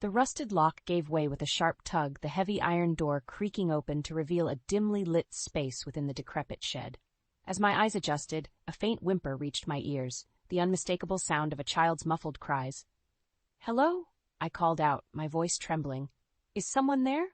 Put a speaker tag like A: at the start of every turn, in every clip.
A: The rusted lock gave way with a sharp tug, the heavy iron door creaking open to reveal a dimly lit space within the decrepit shed. As my eyes adjusted, a faint whimper reached my ears, the unmistakable sound of a child's muffled cries. "Hello?" I called out, my voice trembling. "Is someone there?"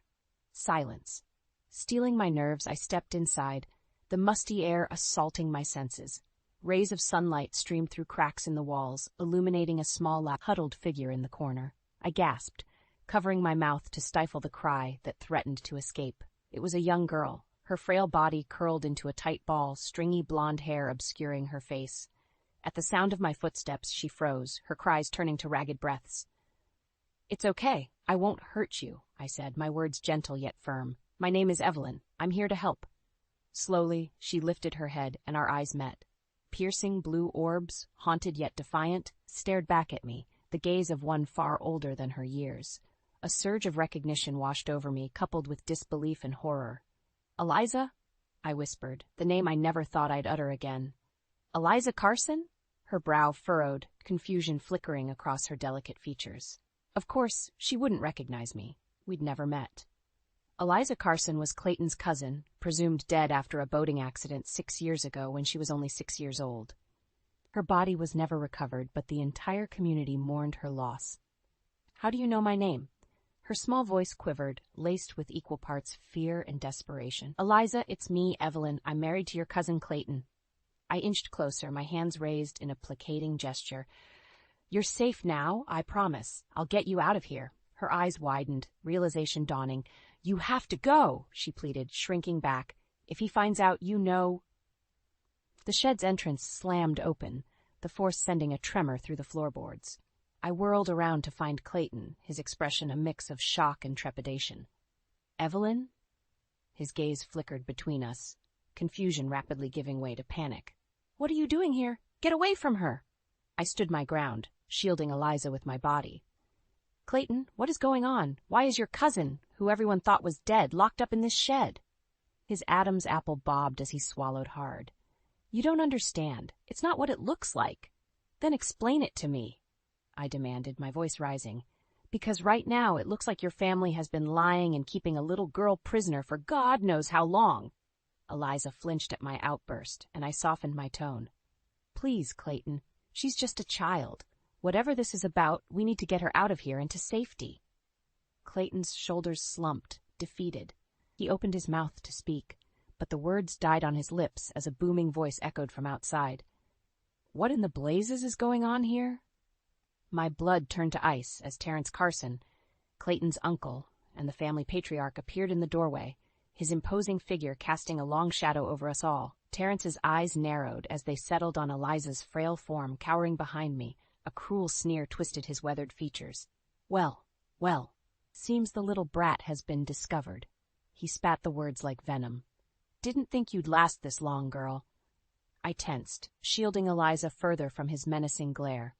A: Silence. Steeling my nerves, I stepped inside, the musty air assaulting my senses. Rays of sunlight streamed through cracks in the walls, illuminating a small, huddled figure in the corner. I gasped, covering my mouth to stifle the cry that threatened to escape. It was a young girl, her frail body curled into a tight ball, stringy blonde hair obscuring her face. At the sound of my footsteps, she froze, her cries turning to ragged breaths. "It's okay. I won't hurt you," I said, my words gentle yet firm. "My name is Evelyn. I'm here to help." Slowly, she lifted her head, and our eyes met. Piercing blue orbs, haunted yet defiant, stared back at me, the gaze of one far older than her years. A surge of recognition washed over me, coupled with disbelief and horror. "Eliza?" I whispered, the name I never thought I'd utter again. "Eliza Carson?" Her brow furrowed, confusion flickering across her delicate features. Of course, she wouldn't recognize me. We'd never met. Eliza Carson was Clayton's cousin, presumed dead after a boating accident 6 years ago when she was only 6 years old. Her body was never recovered, but the entire community mourned her loss. "How do you know my name?" Her small voice quivered, laced with equal parts fear and desperation. "Eliza, it's me, Evelyn. I'm married to your cousin Clayton." I inched closer, my hands raised in a placating gesture. "You're safe now, I promise. I'll get you out of here." Her eyes widened, realization dawning. "You have to go," she pleaded, shrinking back. "If he finds out, you know—" The shed's entrance slammed open, the force sending a tremor through the floorboards. I whirled around to find Clayton, his expression a mix of shock and trepidation. "Evelyn?" His gaze flickered between us, confusion rapidly giving way to panic. "What are you doing here? Get away from her!" I stood my ground, shielding Eliza with my body. "Clayton, what is going on? Why is your cousin, who everyone thought was dead, locked up in this shed?" His Adam's apple bobbed as he swallowed hard. "You don't understand. It's not what it looks like." "Then explain it to me," I demanded, my voice rising. "Because right now it looks like your family has been lying and keeping a little girl prisoner for God knows how long." Eliza flinched at my outburst, and I softened my tone. "Please, Clayton, she's just a child. Whatever this is about, we need to get her out of here and to safety." Clayton's shoulders slumped, defeated. He opened his mouth to speak, but the words died on his lips as a booming voice echoed from outside. "What in the blazes is going on here?" My blood turned to ice as Terrence Carson, Clayton's uncle and the family patriarch, appeared in the doorway, his imposing figure casting a long shadow over us all. Terrence's eyes narrowed as they settled on Eliza's frail form cowering behind me. A cruel sneer twisted his weathered features. Well, seems the little brat has been discovered." He spat the words like venom. "Didn't think you'd last this long, girl." I tensed, shielding Eliza further from his menacing glare.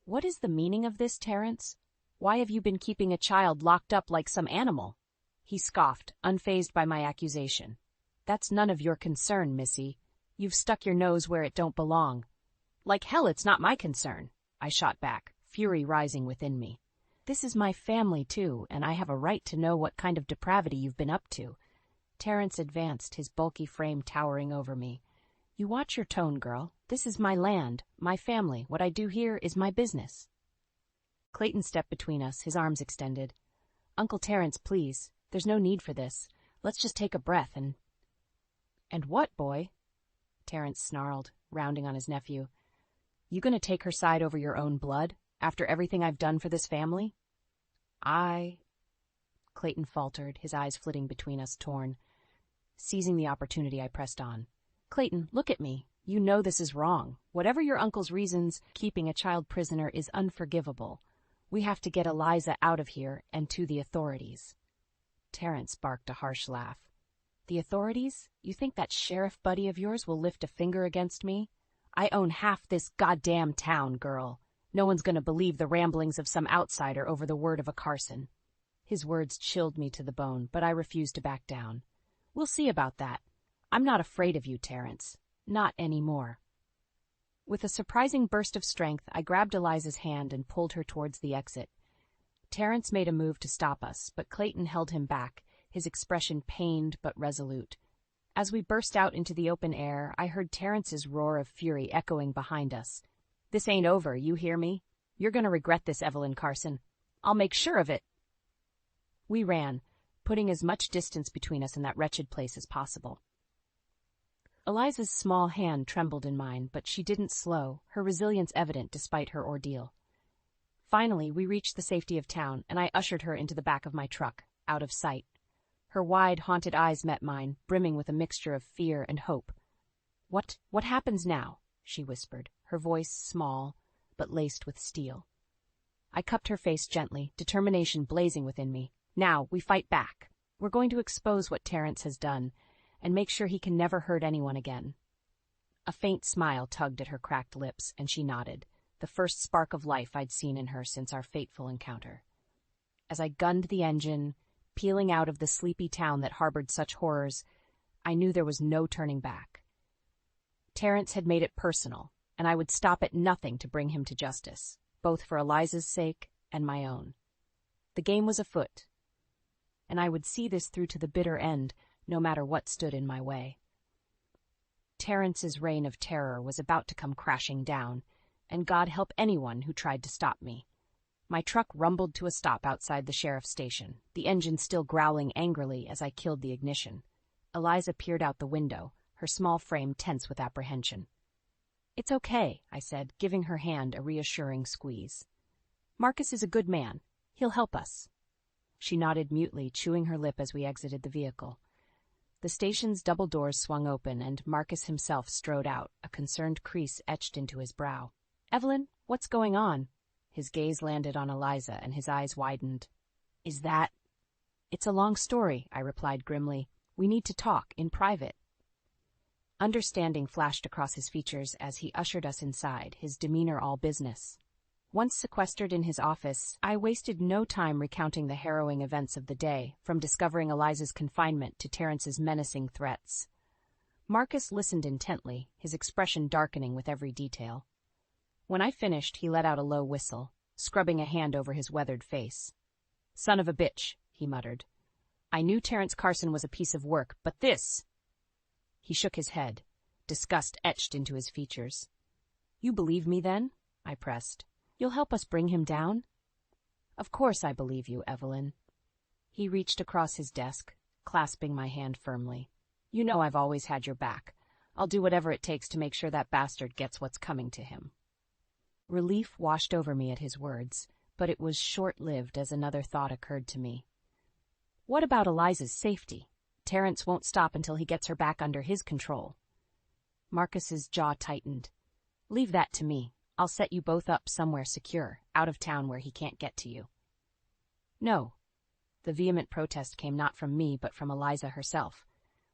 A: "What is the meaning of this, Terrence? Why have you been keeping a child locked up like some animal?" He scoffed, unfazed by my accusation. "That's none of your concern, missy. You've stuck your nose where it don't belong." "Like hell it's not my concern," I shot back, fury rising within me. "This is my family, too, and I have a right to know what kind of depravity you've been up to." Terrence advanced, his bulky frame towering over me. "You watch your tone, girl. This is my land, my family. What I do here is my business." Clayton stepped between us, his arms extended. "Uncle Terrence, please. There's no need for this. Let's just take a breath and—" "And what, boy?" Terrence snarled, rounding on his nephew. "You gonna take her side over your own blood, after everything I've done for this family?" Clayton faltered, his eyes flitting between us, torn. Seizing the opportunity, I pressed on. "Clayton, look at me. You know this is wrong. Whatever your uncle's reasons, keeping a child prisoner is unforgivable. We have to get Eliza out of here and to the authorities." Terrence barked a harsh laugh. "The authorities? You think that sheriff buddy of yours will lift a finger against me? I own half this goddamn town, girl. No one's gonna believe the ramblings of some outsider over the word of a Carson." His words chilled me to the bone, but I refused to back down. "We'll see about that. I'm not afraid of you, Terrence. Not anymore." With a surprising burst of strength, I grabbed Eliza's hand and pulled her towards the exit. Terrence made a move to stop us, but Clayton held him back, his expression pained but resolute. As we burst out into the open air, I heard Terrence's roar of fury echoing behind us. "This ain't over, you hear me? You're gonna regret this, Evelyn Carson. I'll make sure of it." We ran, putting as much distance between us and that wretched place as possible. Eliza's small hand trembled in mine, but she didn't slow, her resilience evident despite her ordeal. Finally, we reached the safety of town, and I ushered her into the back of my truck, out of sight. Her wide, haunted eyes met mine, brimming with a mixture of fear and hope. What happens now?" she whispered, her voice small, but laced with steel. I cupped her face gently, determination blazing within me. "Now, we fight back. We're going to expose what Terrence has done, and make sure he can never hurt anyone again." A faint smile tugged at her cracked lips, and she nodded, the first spark of life I'd seen in her since our fateful encounter. As I gunned the engine, peeling out of the sleepy town that harbored such horrors, I knew there was no turning back. Terrence had made it personal, and I would stop at nothing to bring him to justice, both for Eliza's sake and my own. The game was afoot, and I would see this through to the bitter end, no matter what stood in my way. Terrence's reign of terror was about to come crashing down, and God help anyone who tried to stop me. My truck rumbled to a stop outside the sheriff's station, the engine still growling angrily as I killed the ignition. Eliza peered out the window, her small frame tense with apprehension. "It's okay," I said, giving her hand a reassuring squeeze. "Marcus is a good man. He'll help us." She nodded mutely, chewing her lip as we exited the vehicle. The station's double doors swung open, and Marcus himself strode out, a concerned crease etched into his brow. "Evelyn, what's going on?" His gaze landed on Eliza, and his eyes widened. "Is that—" "It's a long story," I replied grimly. "We need to talk, in private." Understanding flashed across his features as he ushered us inside, his demeanor all business. Once sequestered in his office, I wasted no time recounting the harrowing events of the day, from discovering Eliza's confinement to Terrence's menacing threats. Marcus listened intently, his expression darkening with every detail. When I finished, he let out a low whistle, scrubbing a hand over his weathered face. "Son of a bitch," he muttered. "I knew Terrence Carson was a piece of work, but this—" He shook his head, disgust etched into his features. "You believe me, then?" I pressed. "You'll help us bring him down?" "Of course I believe you, Evelyn." He reached across his desk, clasping my hand firmly. "You know I've always had your back. I'll do whatever it takes to make sure that bastard gets what's coming to him." Relief washed over me at his words, but it was short-lived as another thought occurred to me. What about Eliza's safety? Terrence won't stop until he gets her back under his control. Marcus's jaw tightened. "Leave that to me. I'll set you both up somewhere secure, out of town where he can't get to you." "No." The vehement protest came not from me, but from Eliza herself.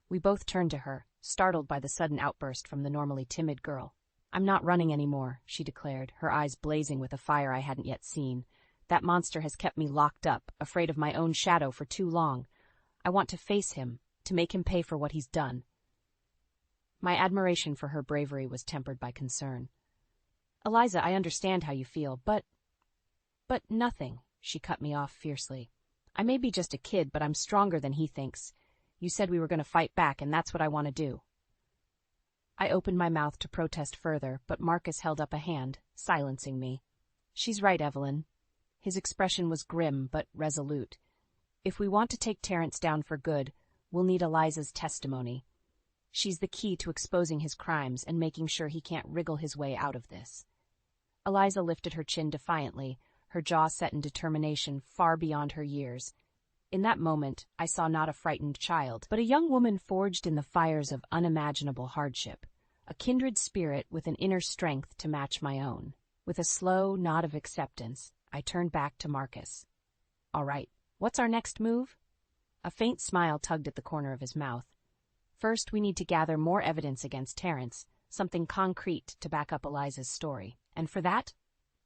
A: We both turned to her, startled by the sudden outburst from the normally timid girl. "I'm not running anymore," she declared, her eyes blazing with a fire I hadn't yet seen. "That monster has kept me locked up, afraid of my own shadow for too long. I want to face him, to make him pay for what he's done." My admiration for her bravery was tempered by concern. "Eliza, I understand how you feel, but nothing," she cut me off fiercely. "I may be just a kid, but I'm stronger than he thinks. You said we were going to fight back, and that's what I want to do." I opened my mouth to protest further, but Marcus held up a hand, silencing me. "She's right, Evelyn." His expression was grim but resolute. "If we want to take Terrence down for good, we'll need Eliza's testimony. She's the key to exposing his crimes and making sure he can't wriggle his way out of this." Eliza lifted her chin defiantly, her jaw set in determination far beyond her years. In that moment, I saw not a frightened child, but a young woman forged in the fires of unimaginable hardship, a kindred spirit with an inner strength to match my own. With a slow nod of acceptance, I turned back to Marcus. "All right, what's our next move?" A faint smile tugged at the corner of his mouth. "First, we need to gather more evidence against Terrence, something concrete to back up Eliza's story. And for that—"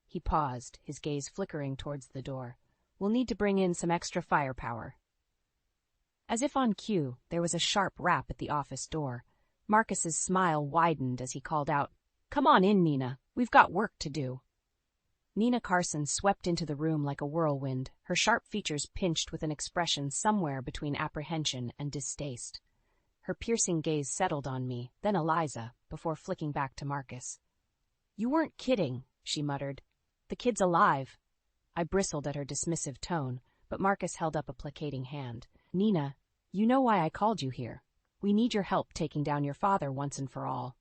A: He paused, his gaze flickering towards the door. "We'll need to bring in some extra firepower." As if on cue, there was a sharp rap at the office door. Marcus's smile widened as he called out, "Come on in, Nina. We've got work to do." Nina Carson swept into the room like a whirlwind, her sharp features pinched with an expression somewhere between apprehension and distaste. Her piercing gaze settled on me, then Eliza, before flicking back to Marcus. "You weren't kidding," she muttered. "The kid's alive." I bristled at her dismissive tone, but Marcus held up a placating hand. "Nina, you know why I called you here. We need your help taking down your father once and for all."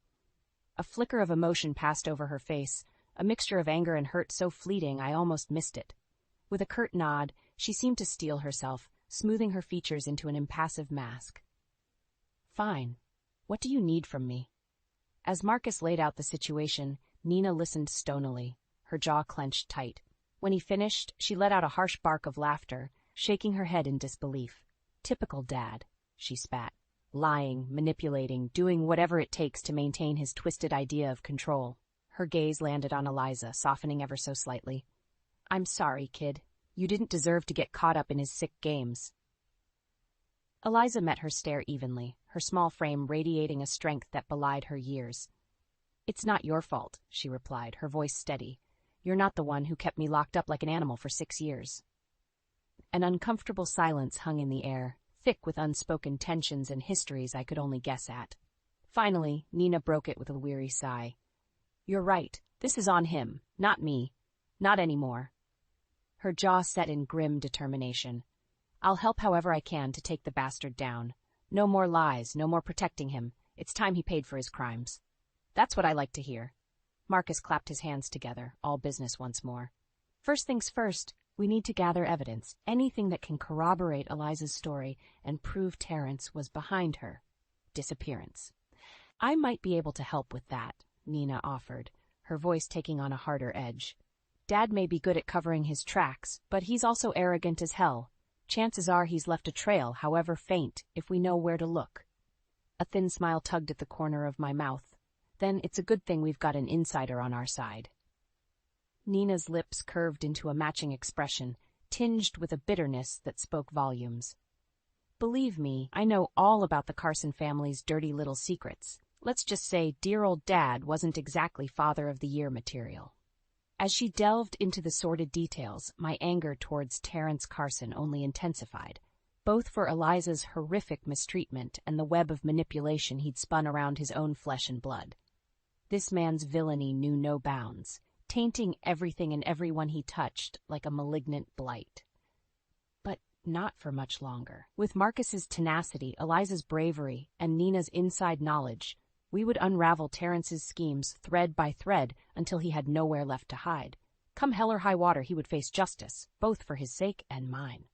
A: A flicker of emotion passed over her face, a mixture of anger and hurt so fleeting I almost missed it. With a curt nod, she seemed to steel herself, smoothing her features into an impassive mask. "Fine. What do you need from me?" As Marcus laid out the situation, Nina listened stonily, her jaw clenched tight. When he finished, she let out a harsh bark of laughter, shaking her head in disbelief. "Typical Dad," she spat. "Lying, manipulating, doing whatever it takes to maintain his twisted idea of control." Her gaze landed on Eliza, softening ever so slightly. "I'm sorry, kid. You didn't deserve to get caught up in his sick games." Eliza met her stare evenly, her small frame radiating a strength that belied her years. "It's not your fault," she replied, her voice steady. "You're not the one who kept me locked up like an animal for 6 years." An uncomfortable silence hung in the air, thick with unspoken tensions and histories I could only guess at. Finally, Nina broke it with a weary sigh. "You're right. This is on him, not me. Not anymore." Her jaw set in grim determination. "I'll help however I can to take the bastard down. No more lies, no more protecting him. It's time he paid for his crimes." "That's what I like to hear." Marcus clapped his hands together, all business once more. "First things first, we need to gather evidence, anything that can corroborate Eliza's story and prove Terrence was behind her disappearance." "I might be able to help with that," Nina offered, her voice taking on a harder edge. "Dad may be good at covering his tracks, but he's also arrogant as hell. Chances are he's left a trail, however faint, if we know where to look." A thin smile tugged at the corner of my mouth. "Then it's a good thing we've got an insider on our side." Nina's lips curved into a matching expression, tinged with a bitterness that spoke volumes. "Believe me, I know all about the Carson family's dirty little secrets. Let's just say dear old Dad wasn't exactly Father of the Year material." As she delved into the sordid details, my anger towards Terrence Carson only intensified, both for Eliza's horrific mistreatment and the web of manipulation he'd spun around his own flesh and blood. This man's villainy knew no bounds, tainting everything and everyone he touched like a malignant blight. But not for much longer. With Marcus's tenacity, Eliza's bravery, and Nina's inside knowledge, we would unravel Terrence's schemes thread by thread until he had nowhere left to hide. Come hell or high water, he would face justice, both for his sake and mine.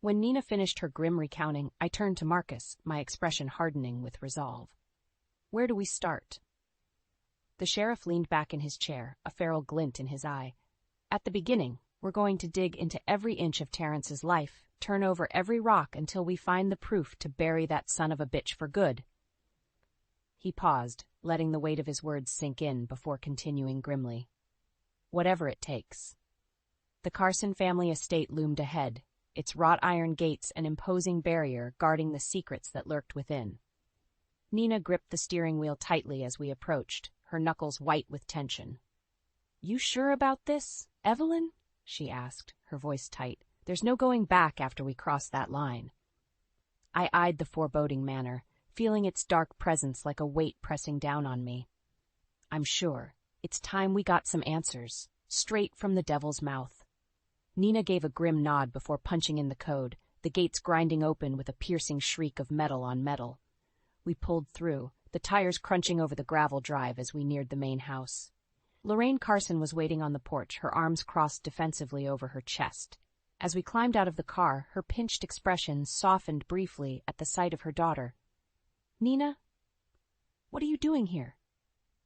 A: When Nina finished her grim recounting, I turned to Marcus, my expression hardening with resolve. "Where do we start?" The sheriff leaned back in his chair, a feral glint in his eye. "At the beginning, we're going to dig into every inch of Terrence's life, turn over every rock until we find the proof to bury that son of a bitch for good." He paused, letting the weight of his words sink in before continuing grimly. "Whatever it takes." The Carson family estate loomed ahead, its wrought iron gates an imposing barrier guarding the secrets that lurked within. Nina gripped the steering wheel tightly as we approached, her knuckles white with tension. "You sure about this, Evelyn?" she asked, her voice tight. "There's no going back after we cross that line." I eyed the foreboding manor, feeling its dark presence like a weight pressing down on me. "I'm sure. It's time we got some answers, straight from the devil's mouth." Nina gave a grim nod before punching in the code, the gates grinding open with a piercing shriek of metal on metal. We pulled through, the tires crunching over the gravel drive as we neared the main house. Lorraine Carson was waiting on the porch, her arms crossed defensively over her chest. As we climbed out of the car, her pinched expression softened briefly at the sight of her daughter. "Nina, what are you doing here?"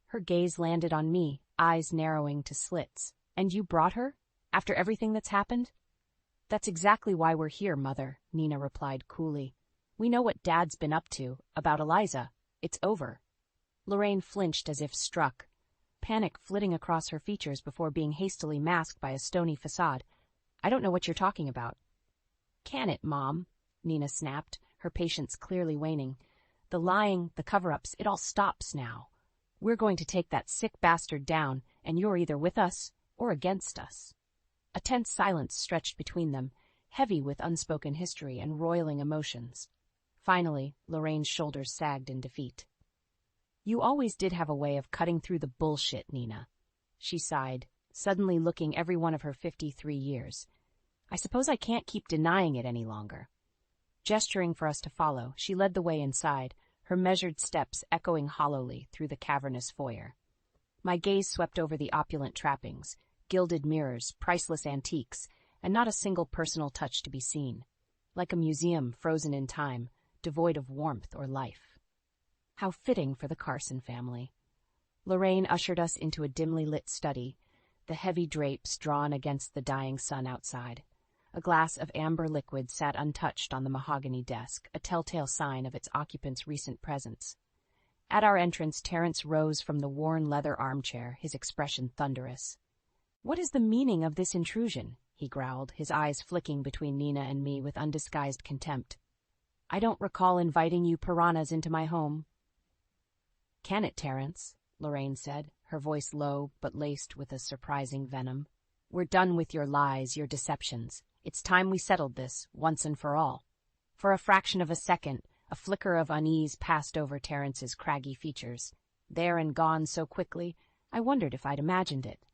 A: Her gaze landed on me, eyes narrowing to slits. "And you brought her? After everything that's happened?" "That's exactly why we're here, Mother," Nina replied coolly. "We know what Dad's been up to, about Eliza. It's over." Lorraine flinched as if struck, panic flitting across her features before being hastily masked by a stony facade. "I don't know what you're talking about." "Can it, Mom?" Nina snapped, her patience clearly waning. "The lying, the cover-ups, it all stops now. We're going to take that sick bastard down, and you're either with us or against us." A tense silence stretched between them, heavy with unspoken history and roiling emotions. Finally, Lorraine's shoulders sagged in defeat. "You always did have a way of cutting through the bullshit, Nina," she sighed, suddenly looking every one of her 53 years. "I suppose I can't keep denying it any longer." Gesturing for us to follow, she led the way inside, her measured steps echoing hollowly through the cavernous foyer. My gaze swept over the opulent trappings, gilded mirrors, priceless antiques, and not a single personal touch to be seen. Like a museum frozen in time, devoid of warmth or life. How fitting for the Carson family. Lorraine ushered us into a dimly lit study, the heavy drapes drawn against the dying sun outside. A glass of amber liquid sat untouched on the mahogany desk, a telltale sign of its occupant's recent presence. At our entrance, Terence rose from the worn leather armchair, his expression thunderous. "What is the meaning of this intrusion?" he growled, his eyes flicking between Nina and me with undisguised contempt. "I don't recall inviting you piranhas into my home." "Can it, Terence?" Lorraine said, her voice low but laced with a surprising venom. "We're done with your lies, your deceptions. It's time we settled this, once and for all." For a fraction of a second, a flicker of unease passed over Terence's craggy features. There and gone so quickly, I wondered if I'd imagined it.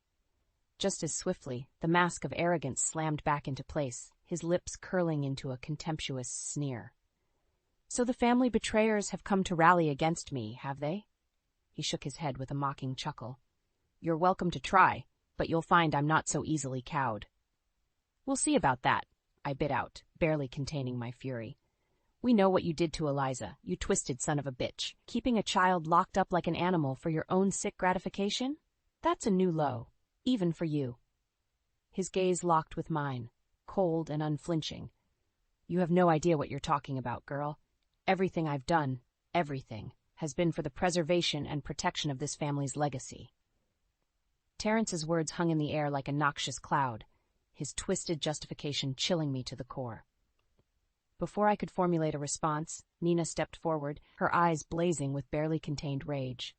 A: Just as swiftly, the mask of arrogance slammed back into place, his lips curling into a contemptuous sneer. "So the family betrayers have come to rally against me, have they?" He shook his head with a mocking chuckle. "You're welcome to try, but you'll find I'm not so easily cowed." "We'll see about that," I bit out, barely containing my fury. "We know what you did to Eliza, you twisted son of a bitch. Keeping a child locked up like an animal for your own sick gratification? That's a new low, even for you." His gaze locked with mine, cold and unflinching. "You have no idea what you're talking about, girl. Everything I've done, everything, has been for the preservation and protection of this family's legacy." Terence's words hung in the air like a noxious cloud, his twisted justification chilling me to the core. Before I could formulate a response, Nina stepped forward, her eyes blazing with barely contained rage.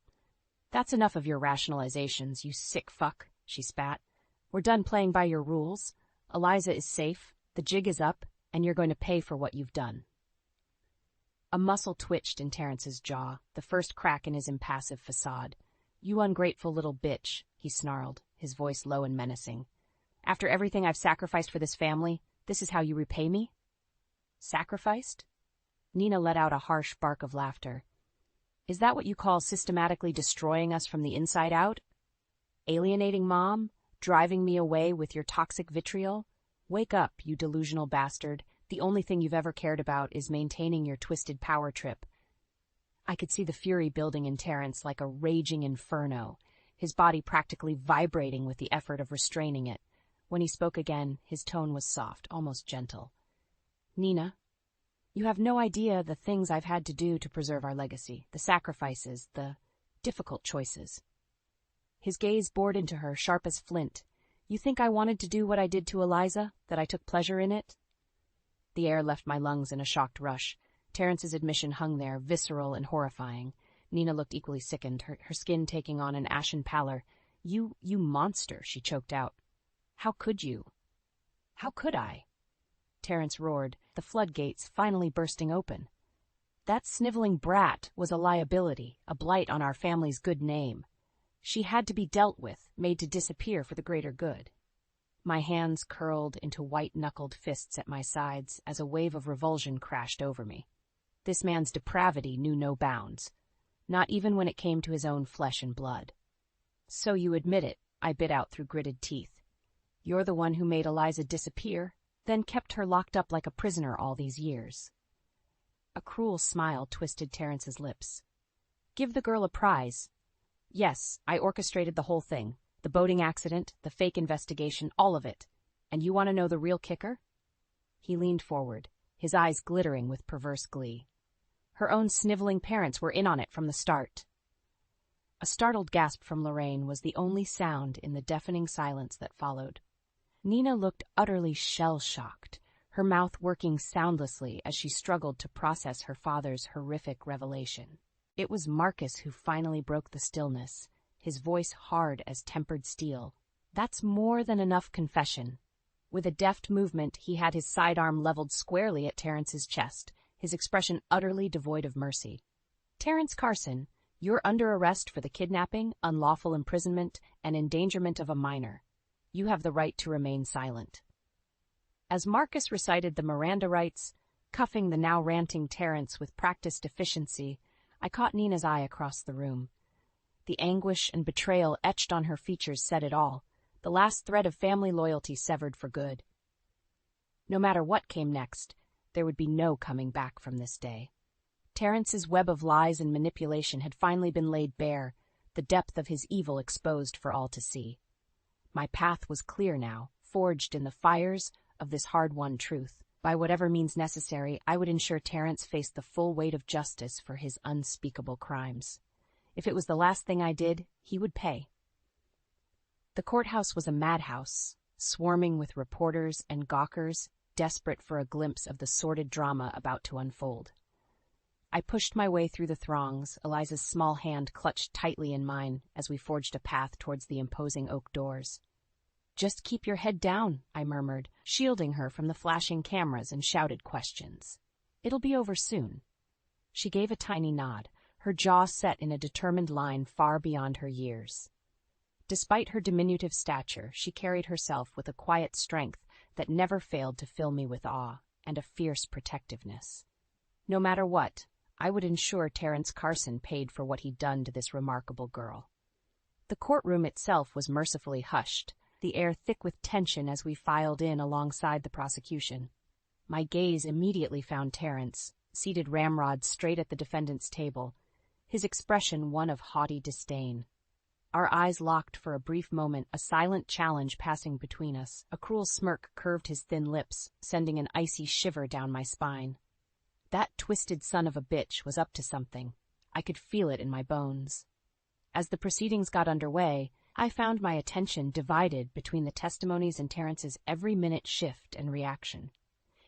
A: "That's enough of your rationalizations, you sick fuck," she spat. "We're done playing by your rules. Eliza is safe, the jig is up, and you're going to pay for what you've done." A muscle twitched in Terence's jaw, the first crack in his impassive facade. "You ungrateful little bitch," he snarled, his voice low and menacing. "After everything I've sacrificed for this family, this is how you repay me?" "Sacrificed?" Nina let out a harsh bark of laughter. "Is that what you call systematically destroying us from the inside out? Alienating Mom? Driving me away with your toxic vitriol? Wake up, you delusional bastard. The only thing you've ever cared about is maintaining your twisted power trip." I could see the fury building in Terence like a raging inferno, his body practically vibrating with the effort of restraining it. When he spoke again, his tone was soft, almost gentle. "Nina, you have no idea the things I've had to do to preserve our legacy, the sacrifices, the difficult choices." His gaze bored into her, sharp as flint. "You think I wanted to do what I did to Eliza, that I took pleasure in it?" The air left my lungs in a shocked rush. Terence's admission hung there, visceral and horrifying. Nina looked equally sickened, her skin taking on an ashen pallor. You monster," she choked out. "How could you?" "How could I?" Terence roared, the floodgates finally bursting open. "That sniveling brat was a liability, a blight on our family's good name. She had to be dealt with, made to disappear for the greater good." My hands curled into white-knuckled fists at my sides as a wave of revulsion crashed over me. This man's depravity knew no bounds, not even when it came to his own flesh and blood. "So you admit it," I bit out through gritted teeth. "You're the one who made Eliza disappear, then kept her locked up like a prisoner all these years." A cruel smile twisted Terence's lips. "Give the girl a prize. Yes, I orchestrated the whole thing. The boating accident, the fake investigation, all of it. And you want to know the real kicker?" He leaned forward, his eyes glittering with perverse glee. "Her own sniveling parents were in on it from the start." A startled gasp from Lorraine was the only sound in the deafening silence that followed. Nina looked utterly shell-shocked, her mouth working soundlessly as she struggled to process her father's horrific revelation. It was Marcus who finally broke the stillness, his voice hard as tempered steel. "That's more than enough confession." With a deft movement, he had his sidearm leveled squarely at Terrence's chest, his expression utterly devoid of mercy. "Terrence Carson, you're under arrest for the kidnapping, unlawful imprisonment, and endangerment of a minor. You have the right to remain silent." As Marcus recited the Miranda rights, cuffing the now ranting Terrence with practiced efficiency, I caught Nina's eye across the room. The anguish and betrayal etched on her features said it all, the last thread of family loyalty severed for good. No matter what came next, there would be no coming back from this day. Terrence's web of lies and manipulation had finally been laid bare, the depth of his evil exposed for all to see. My path was clear now, forged in the fires of this hard-won truth. By whatever means necessary, I would ensure Terrence faced the full weight of justice for his unspeakable crimes. If it was the last thing I did, he would pay. The courthouse was a madhouse, swarming with reporters and gawkers, desperate for a glimpse of the sordid drama about to unfold. I pushed my way through the throngs, Eliza's small hand clutched tightly in mine as we forged a path towards the imposing oak doors. "Just keep your head down," I murmured, shielding her from the flashing cameras and shouted questions. "It'll be over soon." She gave a tiny nod, her jaw set in a determined line far beyond her years. Despite her diminutive stature, she carried herself with a quiet strength that never failed to fill me with awe and a fierce protectiveness. No matter what, I would ensure Terrence Carson paid for what he'd done to this remarkable girl. The courtroom itself was mercifully hushed, the air thick with tension as we filed in alongside the prosecution. My gaze immediately found Terrence, seated ramrod straight at the defendant's table, his expression one of haughty disdain. Our eyes locked for a brief moment, a silent challenge passing between us. A cruel smirk curved his thin lips, sending an icy shiver down my spine. That twisted son of a bitch was up to something. I could feel it in my bones. As the proceedings got underway, I found my attention divided between the testimonies and Terrence's every-minute shift and reaction.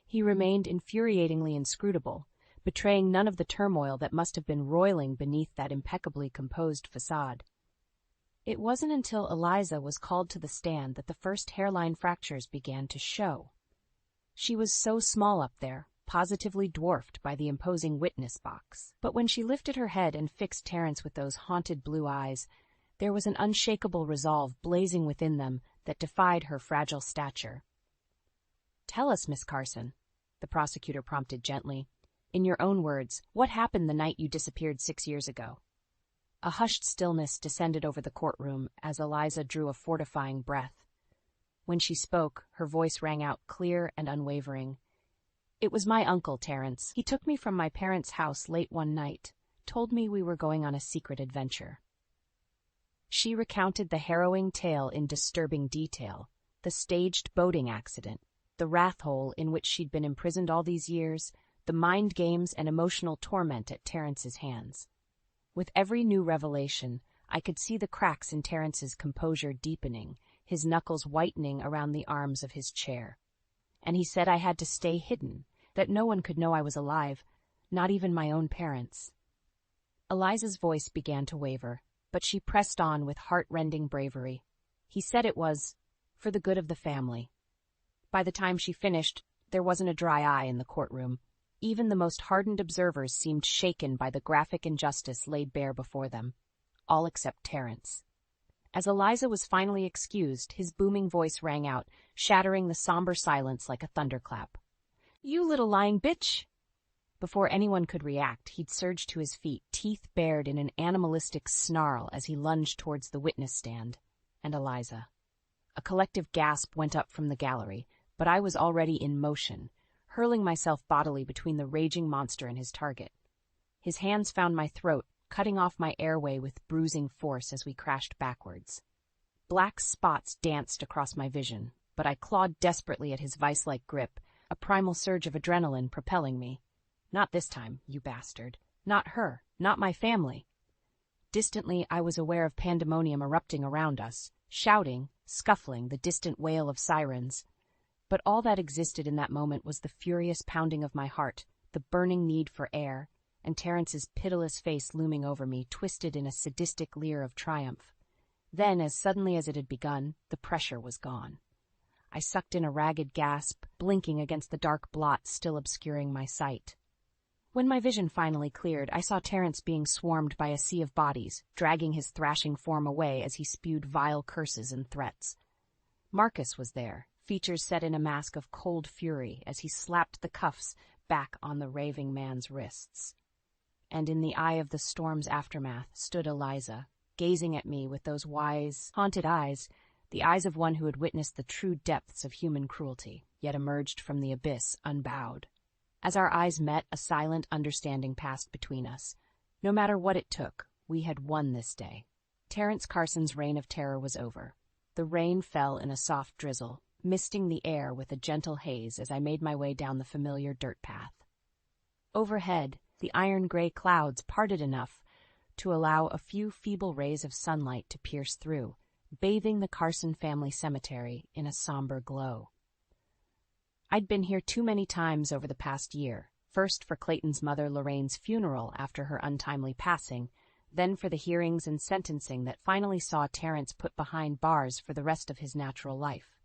A: He remained infuriatingly inscrutable, betraying none of the turmoil that must have been roiling beneath that impeccably composed facade. It wasn't until Eliza was called to the stand that the first hairline fractures began to show. She was so small up there, positively dwarfed by the imposing witness box. But when she lifted her head and fixed Terrence with those haunted blue eyes, there was an unshakable resolve blazing within them that defied her fragile stature. "Tell us, Miss Carson," the prosecutor prompted gently. "In your own words, what happened the night you disappeared 6 years ago?" A hushed stillness descended over the courtroom as Eliza drew a fortifying breath. When she spoke, her voice rang out clear and unwavering. "It was my uncle, Terrence. He took me from my parents' house late one night, told me we were going on a secret adventure." She recounted the harrowing tale in disturbing detail, the staged boating accident, the wrath hole in which she'd been imprisoned all these years, the mind games and emotional torment at Terrence's hands. With every new revelation, I could see the cracks in Terrence's composure deepening, his knuckles whitening around the arms of his chair. And he said I had to stay hidden, that no one could know I was alive, not even my own parents. Eliza's voice began to waver, but she pressed on with heart-rending bravery. He said it was for the good of the family. By the time she finished, there wasn't a dry eye in the courtroom. Even the most hardened observers seemed shaken by the graphic injustice laid bare before them, all except Terrence. As Eliza was finally excused, his booming voice rang out, shattering the somber silence like a thunderclap. "You little lying bitch!" Before anyone could react, he'd surged to his feet, teeth bared in an animalistic snarl as he lunged towards the witness stand and Eliza. A collective gasp went up from the gallery, but I was already in motion, hurling myself bodily between the raging monster and his target. His hands found my throat, cutting off my airway with bruising force as we crashed backwards. Black spots danced across my vision, but I clawed desperately at his vice-like grip, a primal surge of adrenaline propelling me. Not this time, you bastard. Not her. Not my family. Distantly, I was aware of pandemonium erupting around us, shouting, scuffling, the distant wail of sirens. But all that existed in that moment was the furious pounding of my heart, the burning need for air, and Terrence's pitiless face looming over me, twisted in a sadistic leer of triumph. Then, as suddenly as it had begun, the pressure was gone. I sucked in a ragged gasp, blinking against the dark blot still obscuring my sight. When my vision finally cleared, I saw Terrence being swarmed by a sea of bodies, dragging his thrashing form away as he spewed vile curses and threats. Marcus was there, features set in a mask of cold fury as he slapped the cuffs back on the raving man's wrists. And in the eye of the storm's aftermath stood Eliza, gazing at me with those wise, haunted eyes, the eyes of one who had witnessed the true depths of human cruelty, yet emerged from the abyss unbowed. As our eyes met, a silent understanding passed between us. No matter what it took, we had won this day. Terrence Carson's reign of terror was over. The rain fell in a soft drizzle, misting the air with a gentle haze as I made my way down the familiar dirt path. Overhead, the iron-gray clouds parted enough to allow a few feeble rays of sunlight to pierce through, bathing the Carson family cemetery in a somber glow. I'd been here too many times over the past year, first for Clayton's mother Lorraine's funeral after her untimely passing, then for the hearings and sentencing that finally saw Terrence put behind bars for the rest of his natural life.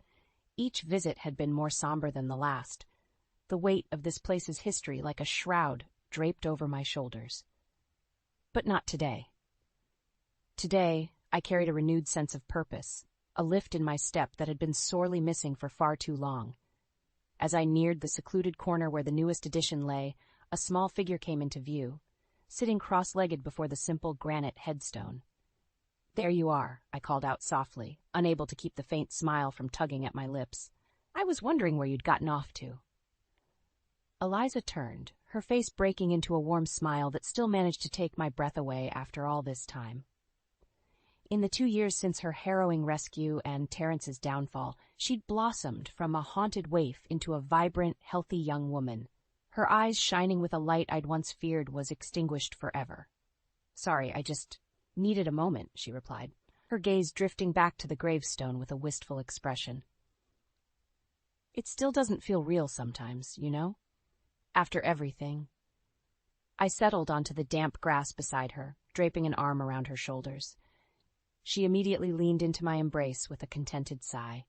A: Each visit had been more somber than the last, the weight of this place's history like a shroud draped over my shoulders. But not today. Today, I carried a renewed sense of purpose, a lift in my step that had been sorely missing for far too long. As I neared the secluded corner where the newest addition lay, a small figure came into view, sitting cross-legged before the simple granite headstone. "There you are," I called out softly, unable to keep the faint smile from tugging at my lips. "I was wondering where you'd gotten off to." Eliza turned, her face breaking into a warm smile that still managed to take my breath away after all this time. In the 2 years since her harrowing rescue and Terrence's downfall, she'd blossomed from a haunted waif into a vibrant, healthy young woman. Her eyes shining with a light I'd once feared was extinguished forever. "Sorry, I just needed a moment," she replied, her gaze drifting back to the gravestone with a wistful expression. "It still doesn't feel real sometimes, you know? After everything." I settled onto the damp grass beside her, draping an arm around her shoulders. She immediately leaned into my embrace with a contented sigh.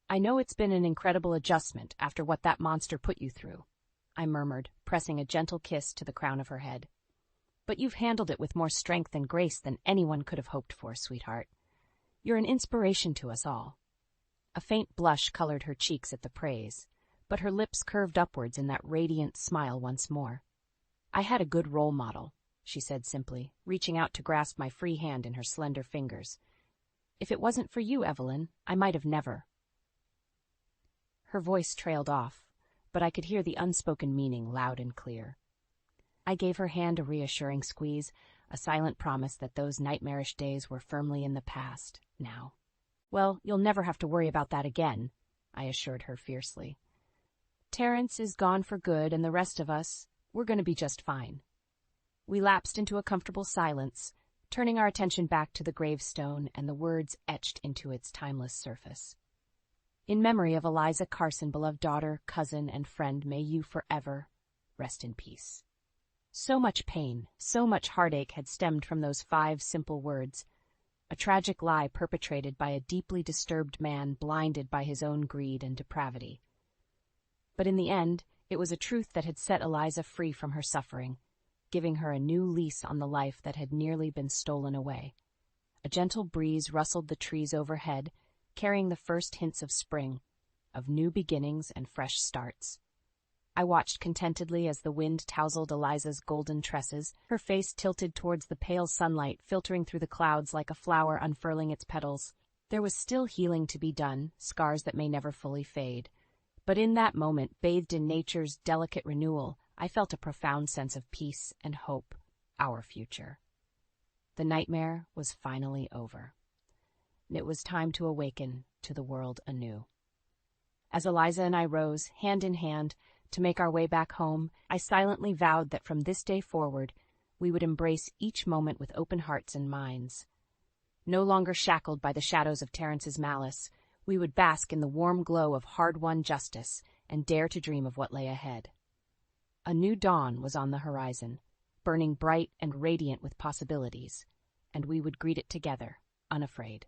A: "I know it's been an incredible adjustment after what that monster put you through," I murmured, pressing a gentle kiss to the crown of her head. "But you've handled it with more strength and grace than anyone could have hoped for, sweetheart. You're an inspiration to us all." A faint blush colored her cheeks at the praise, but her lips curved upwards in that radiant smile once more. "I had a good role model," she said simply, reaching out to grasp my free hand in her slender fingers. "If it wasn't for you, Evelyn, I might have never." Her voice trailed off, but I could hear the unspoken meaning loud and clear. I gave her hand a reassuring squeeze, a silent promise that those nightmarish days were firmly in the past, now. "Well, you'll never have to worry about that again," I assured her fiercely. "Terrence is gone for good, and the rest of us, we're going to be just fine." We lapsed into a comfortable silence, turning our attention back to the gravestone and the words etched into its timeless surface. "In memory of Eliza Carson, beloved daughter, cousin, and friend, may you forever rest in peace." So much pain, so much heartache had stemmed from those 5 simple words, a tragic lie perpetrated by a deeply disturbed man blinded by his own greed and depravity. But in the end, it was a truth that had set Eliza free from her suffering, giving her a new lease on the life that had nearly been stolen away. A gentle breeze rustled the trees overhead, carrying the first hints of spring, of new beginnings and fresh starts. I watched contentedly as the wind tousled Eliza's golden tresses, her face tilted towards the pale sunlight filtering through the clouds like a flower unfurling its petals. There was still healing to be done, scars that may never fully fade. But in that moment, bathed in nature's delicate renewal, I felt a profound sense of peace and hope, our future. The nightmare was finally over. It was time to awaken to the world anew. As Eliza and I rose, hand in hand, to make our way back home, I silently vowed that from this day forward, we would embrace each moment with open hearts and minds. No longer shackled by the shadows of Terrence's malice, we would bask in the warm glow of hard-won justice and dare to dream of what lay ahead. A new dawn was on the horizon, burning bright and radiant with possibilities, and we would greet it together, unafraid.